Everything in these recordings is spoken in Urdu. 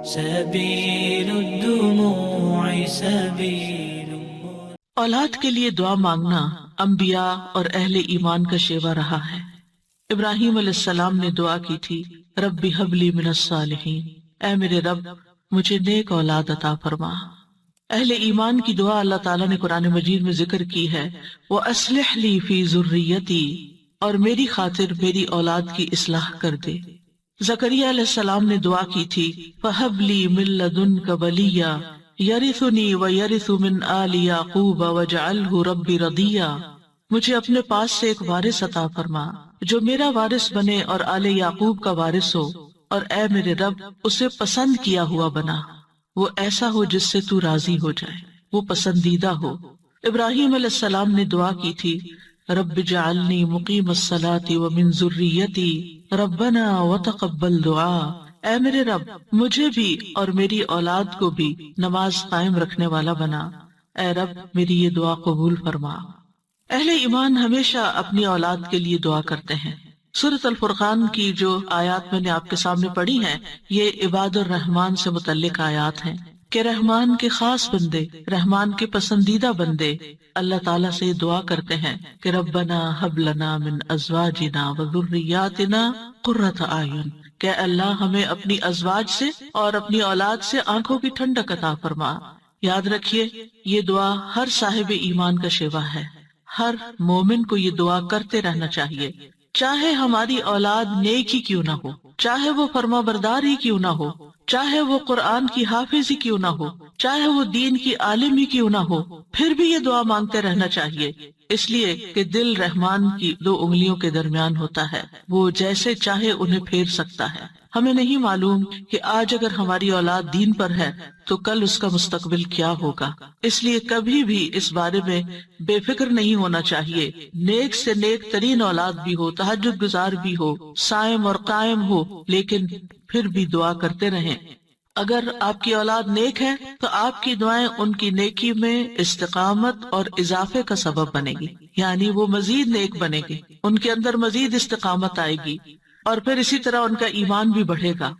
سبيل الدموع سبيل. اولاد کے لیے دعا مانگنا انبیاء اور اہل ایمان کا شیوا رہا ہے۔ ابراہیم علیہ السلام نے دعا کی تھی، رب ہب لی من الصالحین، اے میرے رب مجھے نیک اولاد عطا فرما۔ اہل ایمان کی دعا اللہ تعالیٰ نے قرآن مجید میں ذکر کی ہے، وَأَصْلِحْ لِي فِي ذُرِّيَّتِي، اور میری خاطر میری اولاد کی اصلاح کر دے۔ زکریا علیہ السلام نے دعا کی تھی، فَهَبْ لِي مِن لَّدُنكَ وَلِيًّا يَرِثُنِي وَيَرِثُ مِنْ آلِ يَعْقُوبَ وَاجْعَلْهُ رَبِّ رَضِيًّا، مجھے اپنے پاس سے ایک وارث عطا فرما جو میرا وارث بنے اور آل یعقوب کا وارث ہو، اور اے میرے رب اسے پسند کیا ہوا بنا، وہ ایسا ہو جس سے تو راضی ہو جائے، وہ پسندیدہ ہو۔ ابراہیم علیہ السلام نے دعا کی تھی، رب اجعلنی مقیم الصلاۃ ومن ذریتی ربنا وتقبل دعا، اے میرے رب مجھے بھی اور میری اولاد کو بھی نماز قائم رکھنے والا بنا، اے رب میری یہ دعا قبول فرما۔ اہل ایمان ہمیشہ اپنی اولاد کے لیے دعا کرتے ہیں۔ سورۃ الفرقان کی جو آیات میں نے آپ کے سامنے پڑھی ہیں، یہ عباد الرحمن سے متعلق آیات ہیں کہ رحمان کے خاص بندے، رحمان کے پسندیدہ بندے اللہ تعالیٰ سے دعا کرتے ہیں کہ ربنا ہب لنا من ازواجنا وذریاتنا قرۃ اعین، کہ اللہ ہمیں اپنی ازواج سے اور اپنی اولاد سے آنکھوں کی ٹھنڈک عطا فرما۔ یاد رکھیے یہ دعا ہر صاحب ایمان کا شیوا ہے، ہر مومن کو یہ دعا کرتے رہنا چاہیے، چاہے ہماری اولاد نیک ہی کیوں نہ ہو، چاہے وہ فرما بردار ہی کیوں نہ ہو، چاہے وہ قرآن کی حافظ ہی کیوں نہ ہو، چاہے وہ دین کی عالم ہی کیوں نہ ہو، پھر بھی یہ دعا مانگتے رہنا چاہیے، اس لیے کہ دل رحمان کی دو انگلیوں کے درمیان ہوتا ہے، وہ جیسے چاہے انہیں پھیر سکتا ہے۔ ہمیں نہیں معلوم کہ آج اگر ہماری اولاد دین پر ہے تو کل اس کا مستقبل کیا ہوگا، اس لیے کبھی بھی اس بارے میں بے فکر نہیں ہونا چاہیے۔ نیک سے نیک ترین اولاد بھی ہو، تہجد گزار بھی ہو، صائم اور قائم ہو، لیکن پھر بھی دعا کرتے رہیں۔ اگر آپ کی اولاد نیک ہے تو آپ کی دعائیں ان کی نیکی میں استقامت اور اضافے کا سبب بنے گی، یعنی وہ مزید نیک بنے گی، ان کے اندر مزید استقامت آئے گی، اور پھر اسی طرح ان کا ایمان بھی بڑھے گا۔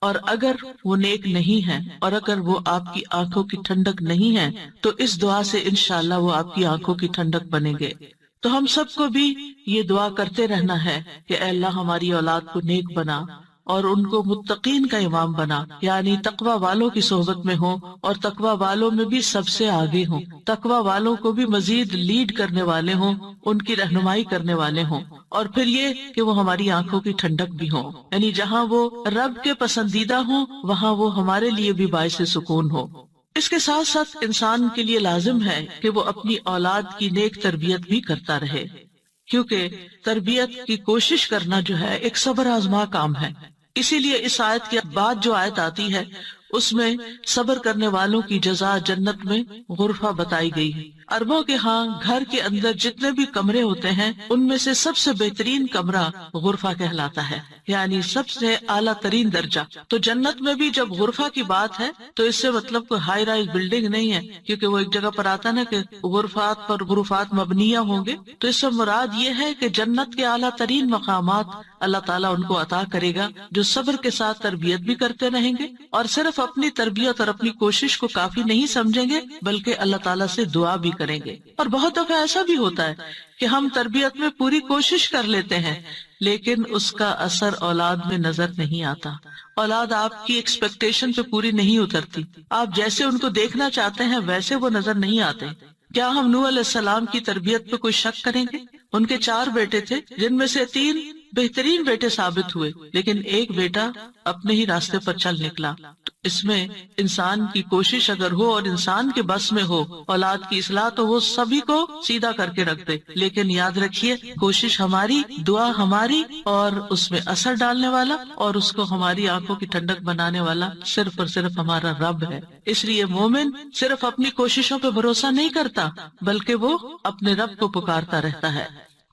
اور اگر وہ نیک نہیں ہے اور اگر وہ آپ کی آنکھوں کی ٹھنڈک نہیں ہے تو اس دعا سے انشاءاللہ وہ آپ کی آنکھوں کی ٹھنڈک بنیں گے۔ تو ہم سب کو بھی یہ دعا کرتے رہنا ہے کہ اے اللہ ہماری اولاد کو نیک بنا اور ان کو متقین کا امام بنا، یعنی تقوی والوں کی صحبت میں ہوں اور تقوی والوں میں بھی سب سے آگے ہوں، تقوی والوں کو بھی مزید لیڈ کرنے والے ہوں، ان کی رہنمائی کرنے والے ہوں، اور پھر یہ کہ وہ ہماری آنکھوں کی ٹھنڈک بھی ہوں، یعنی جہاں وہ رب کے پسندیدہ ہوں وہاں وہ ہمارے لیے بھی باعث سکون ہو۔ اس کے ساتھ ساتھ انسان کے لیے لازم ہے کہ وہ اپنی اولاد کی نیک تربیت بھی کرتا رہے، کیونکہ تربیت کی کوشش کرنا جو ہے ایک صبر آزما کام ہے۔ اسی لیے اس آیت کے بعد جو آیت آتی ہے اس میں صبر کرنے والوں کی جزا جنت میں غرفہ بتائی گئی ہے۔ عربوں کے ہاں گھر کے اندر جتنے بھی کمرے ہوتے ہیں ان میں سے سب سے بہترین کمرہ غرفہ کہلاتا ہے، یعنی سب سے اعلیٰ ترین درجہ۔ تو جنت میں بھی جب غرفہ کی بات ہے تو اس سے مطلب کوئی ہائی رائز بلڈنگ نہیں ہے، کیونکہ وہ ایک جگہ پر آتا نا کہ غرفات پر غرفات مبنیہ ہوں گے، تو اس سے مراد یہ ہے کہ جنت کے اعلیٰ ترین مقامات اللہ تعالیٰ ان کو عطا کرے گا جو صبر کے ساتھ تربیت بھی کرتے رہیں گے اور صرف اپنی تربیت اور اپنی کوشش کو کافی نہیں سمجھیں گے بلکہ اللہ تعالیٰ سے دعا بھی کریں گے۔ اور بہت دفعہ ایسا بھی ہوتا ہے کہ ہم تربیت میں پوری کوشش کر لیتے ہیں لیکن اس کا اثر اولاد میں نظر نہیں آتا، اولاد آپ کی ایکسپیکٹیشن پہ پوری نہیں اترتی، آپ جیسے ان کو دیکھنا چاہتے ہیں ویسے وہ نظر نہیں آتے۔ کیا ہم نوح علیہ السلام کی تربیت پہ کوئی شک کریں گے؟ ان کے 4 بیٹے تھے جن میں سے 3 بہترین بیٹے ثابت ہوئے لیکن ایک بیٹا اپنے ہی راستے پر چل نکلا۔ تو اس میں انسان کی کوشش اگر ہو اور انسان کے بس میں ہو اولاد کی اصلاح تو وہ سبھی کو سیدھا کر کے رکھ دے، لیکن یاد رکھیے کوشش ہماری، دعا ہماری، اور اس میں اثر ڈالنے والا اور اس کو ہماری آنکھوں کی ٹھنڈک بنانے والا صرف اور صرف ہمارا رب ہے۔ اس لیے مومن صرف اپنی کوششوں پہ بھروسہ نہیں کرتا بلکہ وہ اپنے رب کو پکارتا رہتا ہے۔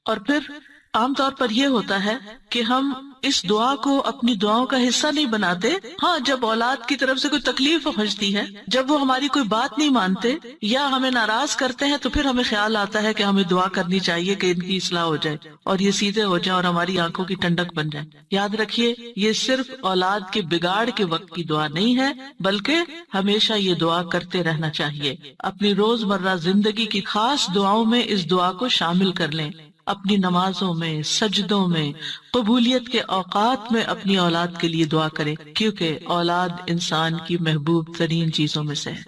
اور پھر عام طور پر یہ ہوتا ہے کہ ہم اس دعا کو اپنی دعاؤں کا حصہ نہیں بناتے. ہاں، جب اولاد کی طرف سے کوئی تکلیف پہنچتی ہے، جب وہ ہماری کوئی بات نہیں مانتے یا ہمیں ناراض کرتے ہیں، تو پھر ہمیں خیال آتا ہے کہ ہمیں دعا کرنی چاہیے کہ ان کی اصلاح ہو جائے اور یہ سیدھے ہو جائیں اور ہماری آنکھوں کی ٹھنڈک بن جائے. یاد رکھیے، یہ صرف اولاد کے بگاڑ کے وقت کی دعا نہیں ہے، بلکہ ہمیشہ یہ دعا کرتے رہنا چاہیے. اپنی روزمرہ زندگی کی خاص دعاؤں میں اس دعا کو شامل کر لیں. اپنی نمازوں میں، سجدوں میں، قبولیت کے اوقات میں اپنی اولاد کے لیے دعا کریں، کیونکہ اولاد انسان کی محبوب ترین چیزوں میں سے ہے.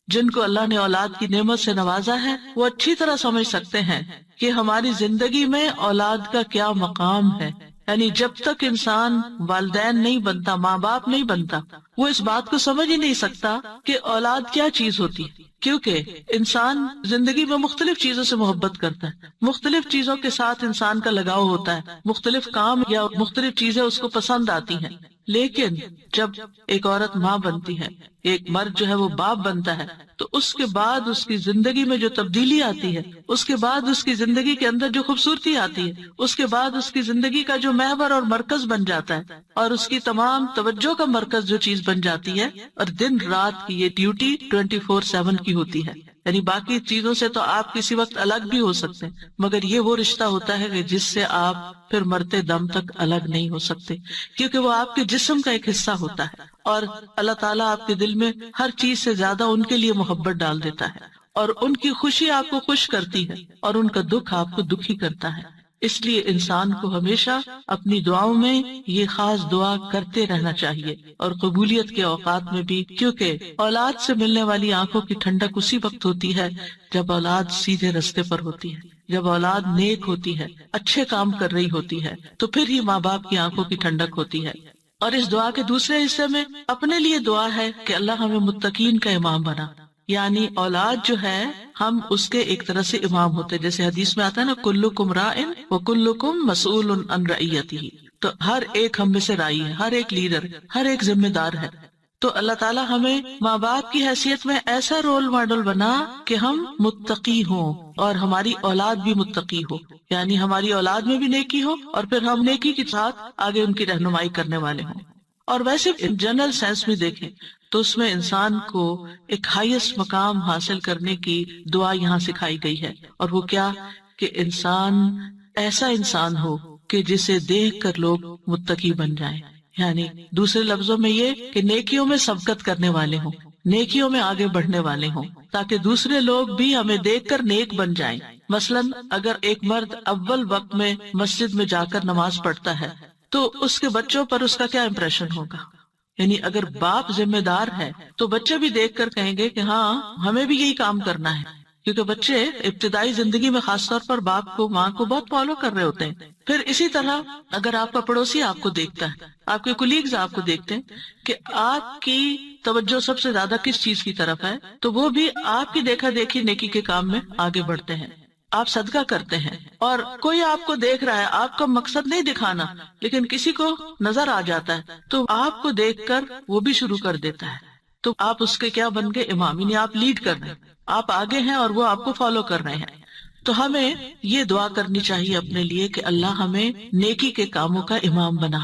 جن کو اللہ نے اولاد کی نعمت سے نوازا ہے، وہ اچھی طرح سمجھ سکتے ہیں کہ ہماری زندگی میں اولاد کا کیا مقام ہے. یعنی جب تک انسان والدین نہیں بنتا، ماں باپ نہیں بنتا، وہ اس بات کو سمجھ ہی نہیں سکتا کہ اولاد کیا چیز ہوتی ہے. کیونکہ انسان زندگی میں مختلف چیزوں سے محبت کرتا ہے، مختلف چیزوں کے ساتھ انسان کا لگاؤ ہوتا ہے، مختلف کام یا مختلف چیزیں اس کو پسند آتی ہیں. لیکن جب ایک عورت ماں بنتی ہے، ایک مرد جو ہے وہ باپ بنتا ہے، تو اس کے بعد اس کی زندگی میں جو تبدیلی آتی ہے، اس کے بعد اس کی زندگی کے اندر جو خوبصورتی آتی ہے، اس کے بعد اس کی زندگی کا جو محور اور مرکز بن جاتا ہے، اور اس کی تمام توجہ کا مرکز جو چیز بن جاتی ہے، اور دن رات کی یہ ڈیوٹی 24/7 کی ہوتی ہے. یعنی باقی چیزوں سے تو آپ کسی وقت الگ بھی ہو سکتے ہیں، مگر یہ وہ رشتہ ہوتا ہے کہ جس سے آپ پھر مرتے دم تک الگ نہیں ہو سکتے، کیونکہ وہ آپ کے جسم کا ایک حصہ ہوتا ہے. اور اللہ تعالیٰ آپ کے دل میں ہر چیز سے زیادہ ان کے لیے محبت ڈال دیتا ہے، اور ان کی خوشی آپ کو خوش کرتی ہے، اور ان کا دکھ آپ کو دکھی کرتا ہے. اس لیے انسان کو ہمیشہ اپنی دعاؤں میں یہ خاص دعا کرتے رہنا چاہیے، اور قبولیت کے اوقات میں بھی، کیونکہ اولاد سے ملنے والی آنکھوں کی ٹھنڈک اسی وقت ہوتی ہے جب اولاد سیدھے رستے پر ہوتی ہے، جب اولاد نیک ہوتی ہے، اچھے کام کر رہی ہوتی ہے، تو پھر ہی ماں باپ کی آنکھوں کی ٹھنڈک ہوتی ہے. اور اس دعا کے دوسرے حصے میں اپنے لیے دعا ہے کہ اللہ ہمیں متقین کا امام بنا. یعنی اولاد جو ہے، ہم اس کے ایک طرح سے امام ہوتے ہیں. جیسے حدیث میں آتا ہے نا، کلکم راعٍ وکلکم مسئول عن رعیتہ، تو ہر ایک ہم میں سے رائی ہے، ہر ایک لیڈر، ہر ایک ذمہ دار ہے. تو اللہ تعالیٰ ہمیں ماں باپ کی حیثیت میں ایسا رول ماڈل بنا کہ ہم متقی ہوں اور ہماری اولاد بھی متقی ہو. یعنی ہماری اولاد میں بھی نیکی ہو، اور پھر ہم نیکی کے ساتھ آگے ان کی رہنمائی کرنے والے ہوں. اور ویسے جنرل سینس میں دیکھیں تو اس میں انسان کو ایک ہائیسٹ مقام حاصل کرنے کی دعا یہاں سکھائی گئی ہے، اور وہ کیا کہ انسان ایسا انسان ہو کہ جسے دیکھ کر لوگ متقی بن جائیں. یعنی دوسرے لفظوں میں یہ کہ نیکیوں میں سبقت کرنے والے ہوں، نیکیوں میں آگے بڑھنے والے ہوں، تاکہ دوسرے لوگ بھی ہمیں دیکھ کر نیک بن جائیں. مثلاً اگر ایک مرد اول وقت میں مسجد میں جا کر نماز پڑھتا ہے تو اس کے بچوں پر اس کا کیا امپریشن ہوگا. یعنی اگر باپ ذمہ دار ہے تو بچے بھی دیکھ کر کہیں گے کہ ہاں ہمیں بھی یہی کام کرنا ہے، کیونکہ بچے ابتدائی زندگی میں خاص طور پر باپ کو، ماں کو بہت فالو کر رہے ہوتے ہیں. پھر اسی طرح اگر آپ کا پڑوسی آپ کو دیکھتا ہے، آپ کے کولیگز آپ کو دیکھتے ہیں کہ آپ کی توجہ سب سے زیادہ کس چیز کی طرف ہے، تو وہ بھی آپ کی دیکھا دیکھی نیکی کے کام میں آگے بڑھتے ہیں. آپ صدقہ کرتے ہیں اور کوئی آپ کو دیکھ رہا ہے، آپ کا مقصد نہیں دکھانا، لیکن کسی کو نظر آ جاتا ہے تو آپ کو دیکھ کر وہ بھی شروع کر دیتا ہے، تو آپ اس کے کیا بن گئے؟ امام. یعنی آپ لیڈ کر رہے ہیں، آپ آگے ہیں اور وہ آپ کو فالو کر رہے ہیں. تو ہمیں یہ دعا کرنی چاہیے اپنے لیے کہ اللہ ہمیں نیکی کے کاموں کا امام بنا.